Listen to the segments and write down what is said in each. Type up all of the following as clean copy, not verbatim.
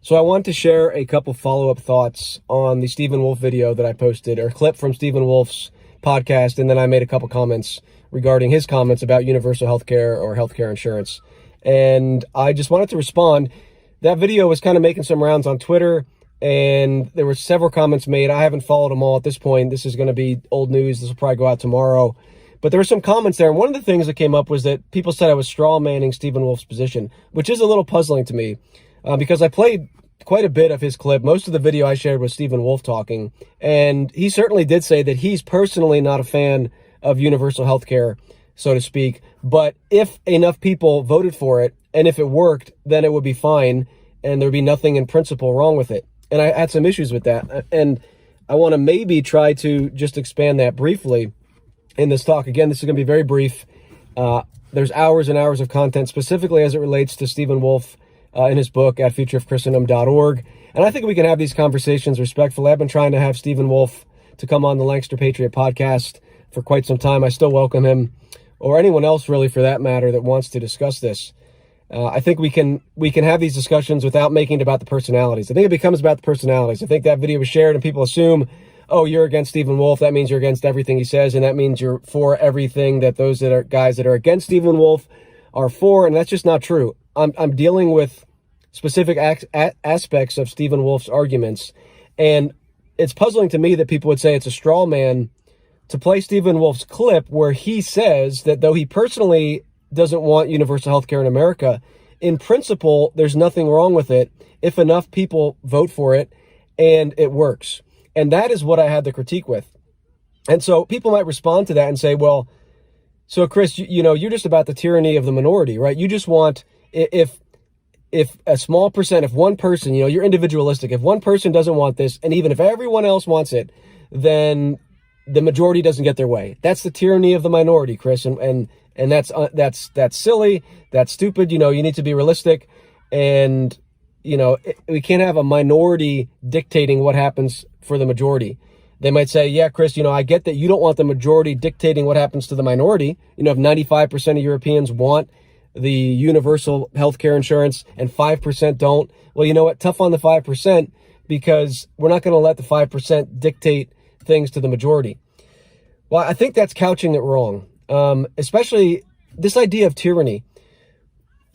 So I want to share a couple follow-up thoughts on the Stephen Wolfe video that I posted, or clip from Stephen Wolfe's podcast, and then I made a couple comments regarding his comments about universal healthcare or healthcare insurance. And I just wanted to respond. That video was kind of making some rounds on Twitter, and there were several comments made. I haven't followed them all at this point. This is going to be old news. This will probably go out tomorrow. But there were some comments there, and one of the things that came up was that people said I was strawmanning Stephen Wolfe's position, which is a little puzzling to me. Because I played quite a bit of his clip. Most of the video I shared was Stephen Wolfe talking, and he certainly did say that he's personally not a fan of universal health care, so to speak, but if enough people voted for it, and if it worked, then it would be fine, and there would be nothing in principle wrong with it. And I had some issues with that, and I want to maybe try to just expand that briefly in this talk. Again, this is going to be very brief. There's hours and hours of content specifically as it relates to Stephen Wolfe in his book at futureofchristendom.org. And I think we can have these conversations respectfully. I've been trying to have Stephen Wolfe to come on the Lancaster Patriot podcast for quite some time. I still welcome him, or anyone else really for that matter, that wants to discuss this. I think we can have these discussions without making it about the personalities. I think it becomes about the personalities. I think that video was shared and people assume, oh, you're against Stephen Wolfe. That means you're against everything he says, and that means you're for everything that those that are guys that are against Stephen Wolfe are for, and that's just not true. I'm dealing with specific aspects of Stephen Wolfe's arguments, and it's puzzling to me that people would say it's a straw man to play Stephen Wolfe's clip where he says that though he personally doesn't want universal health care in America, in principle, there's nothing wrong with it if enough people vote for it and it works. And that is what I had the critique with. And so people might respond to that and say, well, so Chris, you're just about the tyranny of the minority, right? You just want, if a small percent, if one person, you're individualistic. If one person doesn't want this, and even if everyone else wants it, then the majority doesn't get their way. That's the tyranny of the minority, Chris. And that's silly. That's stupid. You need to be realistic. And, we can't have a minority dictating what happens for the majority. They might say, yeah, Chris, I get that you don't want the majority dictating what happens to the minority. If 95% of Europeans want the universal healthcare insurance and 5% don't, well, you know what? Tough on the 5%, because we're not going to let the 5% dictate things to the majority. Well, I think that's couching it wrong, especially this idea of tyranny.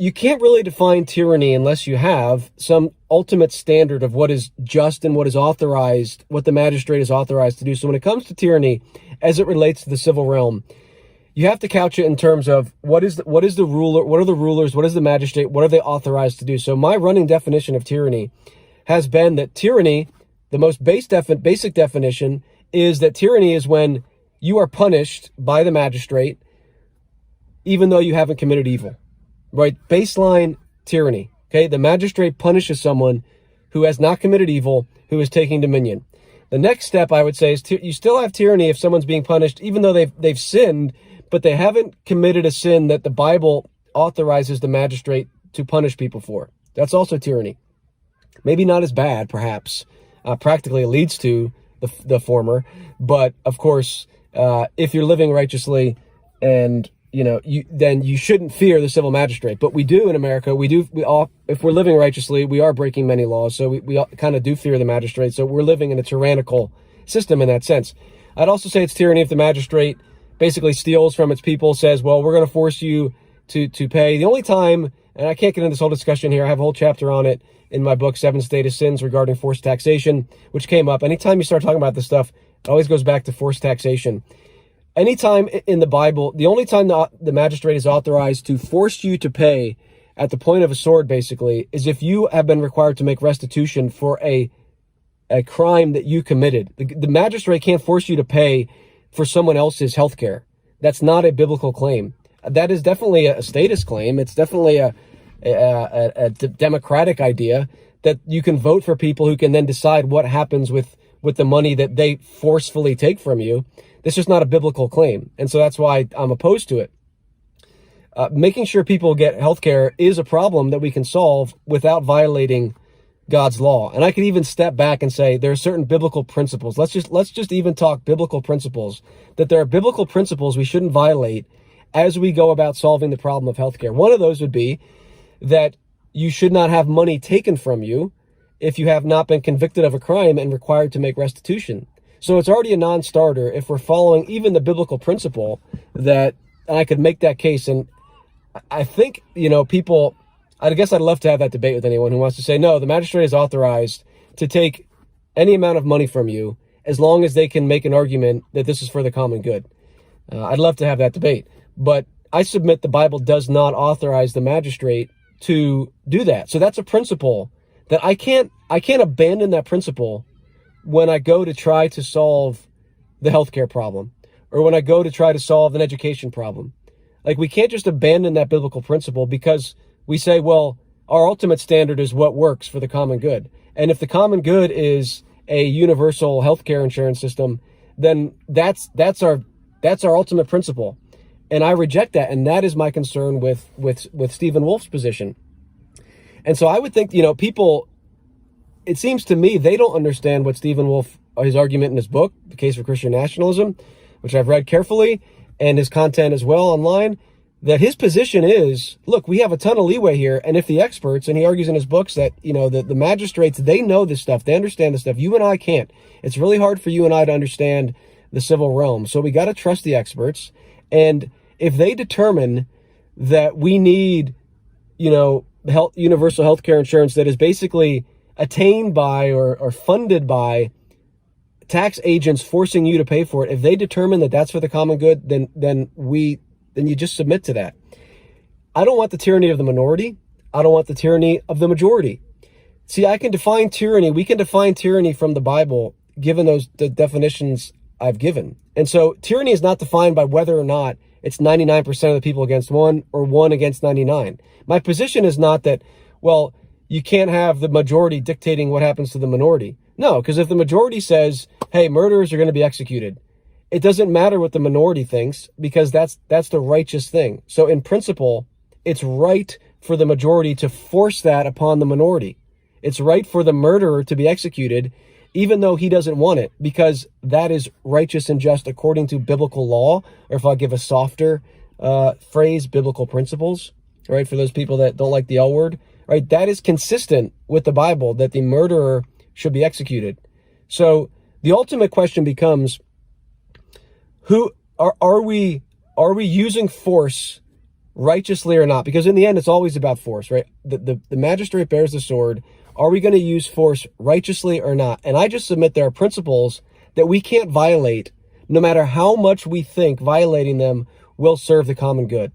You can't really define tyranny unless you have some ultimate standard of what is just and what is authorized, what the magistrate is authorized to do. So when it comes to tyranny, as it relates to the civil realm, you have to couch it in terms of what is the ruler, what are the rulers, what is the magistrate, what are they authorized to do? So my running definition of tyranny has been that tyranny, the most basic definition, is that tyranny is when you are punished by the magistrate even though you haven't committed evil. Right? Baseline tyranny. Okay? The magistrate punishes someone who has not committed evil, who is taking dominion. The next step, I would say, is you still have tyranny if someone's being punished even though they've sinned, but they haven't committed a sin that the Bible authorizes the magistrate to punish people for. That's also tyranny. Maybe not as bad, perhaps. Practically it leads to the former. But, of course, if you're living righteously and then you shouldn't fear the civil magistrate. But we do in America. If we're living righteously, we are breaking many laws. So we kind of do fear the magistrate. So we're living in a tyrannical system in that sense. I'd also say it's tyranny if the magistrate basically steals from its people, says, well, we're going to force you to pay. The only time, and I can't get into this whole discussion here, I have a whole chapter on it in my book, 7 Status Sins regarding forced taxation, which came up. Anytime you start talking about this stuff, it always goes back to forced taxation. Anytime in the Bible, the only time the magistrate is authorized to force you to pay at the point of a sword, basically, is if you have been required to make restitution for a crime that you committed. The magistrate can't force you to pay for someone else's health care. That's not a biblical claim. That is definitely a status claim. It's definitely a democratic idea that you can vote for people who can then decide what happens with the money that they forcefully take from you. This is not a biblical claim. And so that's why I'm opposed to it. Making sure people get health care is a problem that we can solve without violating God's law. And I could even step back and say there are certain biblical principles. Let's just even talk biblical principles, that there are biblical principles we shouldn't violate as we go about solving the problem of healthcare. One of those would be that you should not have money taken from you if you have not been convicted of a crime and required to make restitution. So it's already a non-starter if we're following even the biblical principle that, and I could make that case. And I think, people, I guess I'd love to have that debate with anyone who wants to say, no, the magistrate is authorized to take any amount of money from you as long as they can make an argument that this is for the common good. I'd love to have that debate. But I submit the Bible does not authorize the magistrate to do that. So that's a principle that I can't abandon that principle when I go to try to solve the healthcare problem or when I go to try to solve an education problem. Like, we can't just abandon that biblical principle because we say, well, our ultimate standard is what works for the common good. And if the common good is a universal healthcare insurance system, then that's our ultimate principle. And I reject that. And that is my concern with Stephen Wolfe's position. And so I would think, people, it seems to me they don't understand what Stephen Wolfe, his argument in his book, The Case for Christian Nationalism, which I've read carefully, and his content as well online, that his position is, look, we have a ton of leeway here. And if the experts, and he argues in his books that, the magistrates, they know this stuff, they understand this stuff. You and I can't. It's really hard for you and I to understand the civil realm. So we got to trust the experts. And if they determine that we need, universal healthcare insurance that is basically attained by or funded by tax agents forcing you to pay for it, if they determine that that's for the common good, then you just submit to that. I don't want the tyranny of the minority. I don't want the tyranny of the majority. See, I can define tyranny. We can define tyranny from the Bible, given the definitions I've given. And so tyranny is not defined by whether or not it's 99% of the people against one or 1 against 99. My position is not that, well, you can't have the majority dictating what happens to the minority. No, because if the majority says, hey, murderers are going to be executed, it doesn't matter what the minority thinks because that's the righteous thing. So in principle, it's right for the majority to force that upon the minority. It's right for the murderer to be executed, even though he doesn't want it, because that is righteous and just according to biblical law, or if I give a softer phrase, biblical principles, right? For those people that don't like the L word, right? That is consistent with the Bible that the murderer should be executed. So the ultimate question becomes, who are we using force righteously or not? Because in the end, it's always about force, right? The magistrate bears the sword. Are we going to use force righteously or not? And I just submit there are principles that we can't violate, no matter how much we think violating them will serve the common good.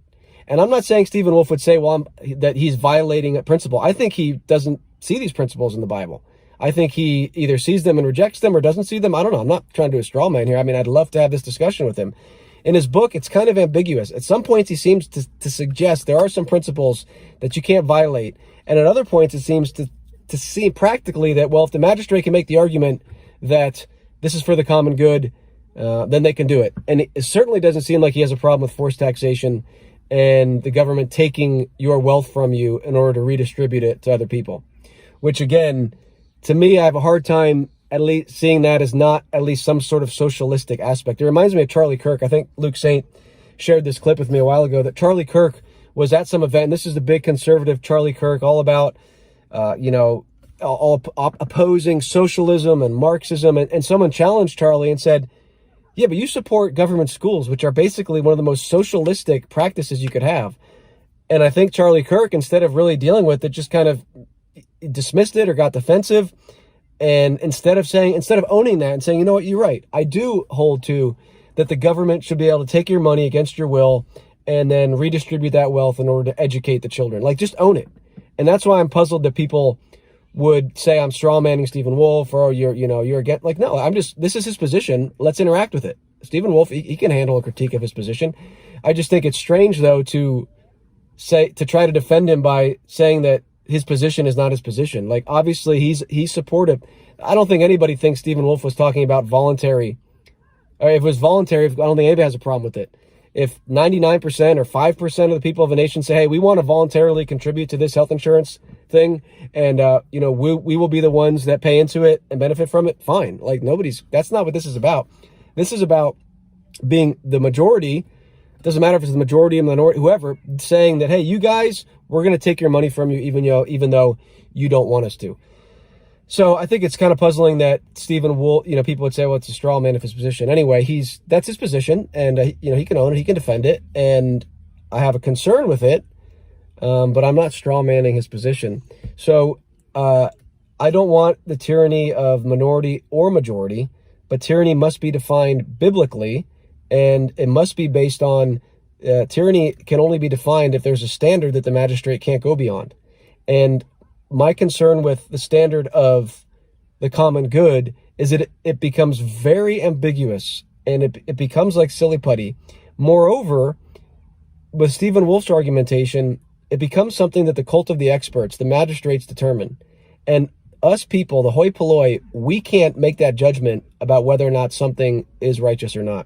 And I'm not saying Stephen Wolfe would say, that he's violating a principle. I think he doesn't see these principles in the Bible. I think he either sees them and rejects them or doesn't see them. I don't know. I'm not trying to do a straw man here. I mean, I'd love to have this discussion with him. In his book, it's kind of ambiguous. At some points, he seems to suggest there are some principles that you can't violate. And at other points, it seems to see practically that, well, if the magistrate can make the argument that this is for the common good, then they can do it. And it certainly doesn't seem like he has a problem with forced taxation and the government taking your wealth from you in order to redistribute it to other people, which again, to me, I have a hard time at least seeing that as not at least some sort of socialistic aspect. It reminds me of Charlie Kirk. I think Luke Saint shared this clip with me a while ago that Charlie Kirk was at some event. And this is the big conservative Charlie Kirk, all about, all opposing socialism and Marxism. And someone challenged Charlie and said, yeah, but you support government schools, which are basically one of the most socialistic practices you could have. And I think Charlie Kirk, instead of really dealing with it, just kind of dismissed it or got defensive. And instead of owning that and saying, you know what, you're right, I do hold to that the government should be able to take your money against your will and then redistribute that wealth in order to educate the children. Like, just own it. And that's why I'm puzzled that people would say I'm strawmanning Stephen Wolfe, or you're against. Like, no, this is his position. Let's interact with it. Stephen Wolfe, he can handle a critique of his position. I just think it's strange, though, to try to defend him by saying that his position is not his position. Like, obviously he's supportive. I don't think anybody thinks Stephen Wolfe was talking about voluntary. Or if it was voluntary, I don't think anybody has a problem with it. If 99% or 5% of the people of a nation say, hey, we want to voluntarily contribute to this health insurance thing, and we will be the ones that pay into it and benefit from it, fine. Like, that's not what this is about. This is about being the majority. Doesn't matter if it's the majority or minority, whoever, saying that, hey, you guys, we're going to take your money from you even though you don't want us to. So I think it's kind of puzzling that Stephen Wolfe, people would say, well, it's a straw man of his position. Anyway, that's his position, and he can own it, he can defend it, and I have a concern with it, but I'm not straw manning his position. So I don't want the tyranny of minority or majority, but tyranny must be defined biblically, and it must be based on tyranny can only be defined if there's a standard that the magistrate can't go beyond. And my concern with the standard of the common good is that it becomes very ambiguous, and it becomes like silly putty. Moreover, with Stephen Wolfe's argumentation, it becomes something that the cult of the experts, the magistrates, determine. And us people, the hoi polloi, we can't make that judgment about whether or not something is righteous or not.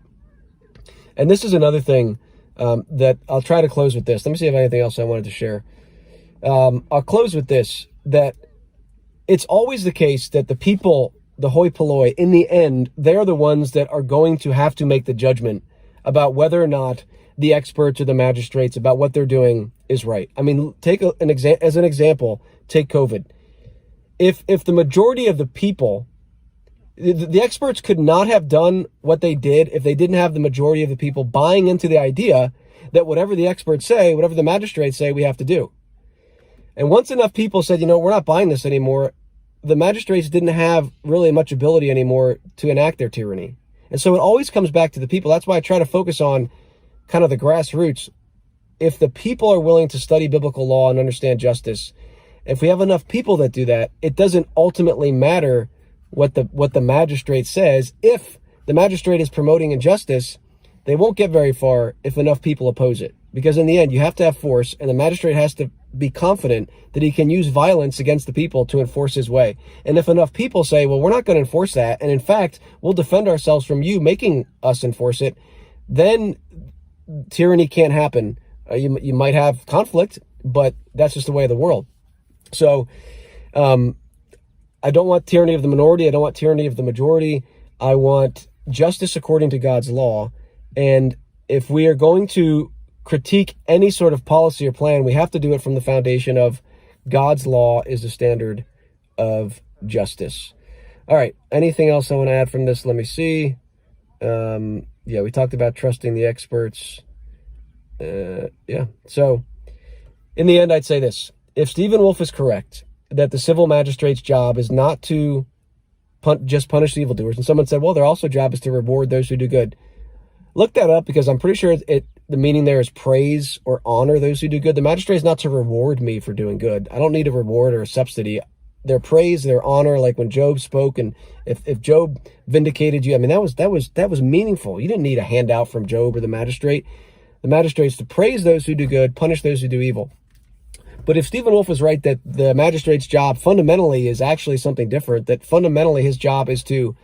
And this is another thing that I'll try to close with this. Let me see if I have anything else I wanted to share. I'll close with this, that it's always the case that the people, the hoi polloi, in the end, they're the ones that are going to have to make the judgment about whether or not the experts or the magistrates about what they're doing is right. I mean, as an example, take COVID. If the majority of the people, the experts could not have done what they did if they didn't have the majority of the people buying into the idea that whatever the experts say, whatever the magistrates say, we have to do. And once enough people said, we're not buying this anymore, the magistrates didn't have really much ability anymore to enact their tyranny. And so it always comes back to the people. That's why I try to focus on kind of the grassroots. If the people are willing to study biblical law and understand justice, if we have enough people that do that, it doesn't ultimately matter what the magistrate says. If the magistrate is promoting injustice, they won't get very far if enough people oppose it. Because in the end, you have to have force, and the magistrate has to be confident that he can use violence against the people to enforce his way. And if enough people say, well, we're not going to enforce that, and in fact, we'll defend ourselves from you making us enforce it, then tyranny can't happen. You might have conflict, but that's just the way of the world. So I don't want tyranny of the minority. I don't want tyranny of the majority. I want justice according to God's law. And if we are going to critique any sort of policy or plan, we have to do it from the foundation of God's law is the standard of justice. All right. Anything else I want to add from this? Let me see. Yeah, we talked about trusting the experts. Yeah. So in the end, I'd say this. If Stephen Wolfe is correct, that the civil magistrate's job is not to just punish the evildoers, and someone said, well, their also job is to reward those who do good. Look that up, because I'm pretty sure the meaning there is praise or honor those who do good. The magistrate is not to reward me for doing good. I don't need a reward or a subsidy. Their praise, their honor, like when Job spoke, and if Job vindicated you, I mean, that was meaningful. You didn't need a handout from Job or the magistrate. The magistrate is to praise those who do good, punish those who do evil. But if Stephen Wolfe was right that the magistrate's job fundamentally is actually something different, that fundamentally his job is to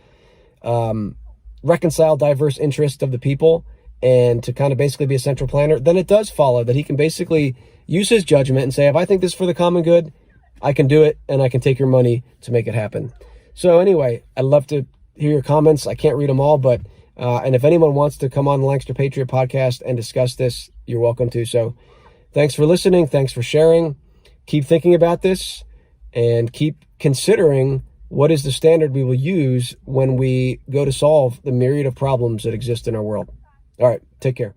reconcile diverse interests of the people and to kind of basically be a central planner, then it does follow that he can basically use his judgment and say, if I think this is for the common good, I can do it, and I can take your money to make it happen. So anyway, I'd love to hear your comments. I can't read them all, but and if anyone wants to come on the Lancaster Patriot podcast and discuss this, you're welcome to. So thanks for listening. Thanks for sharing. Keep thinking about this and keep considering what is the standard we will use when we go to solve the myriad of problems that exist in our world. All right. Take care.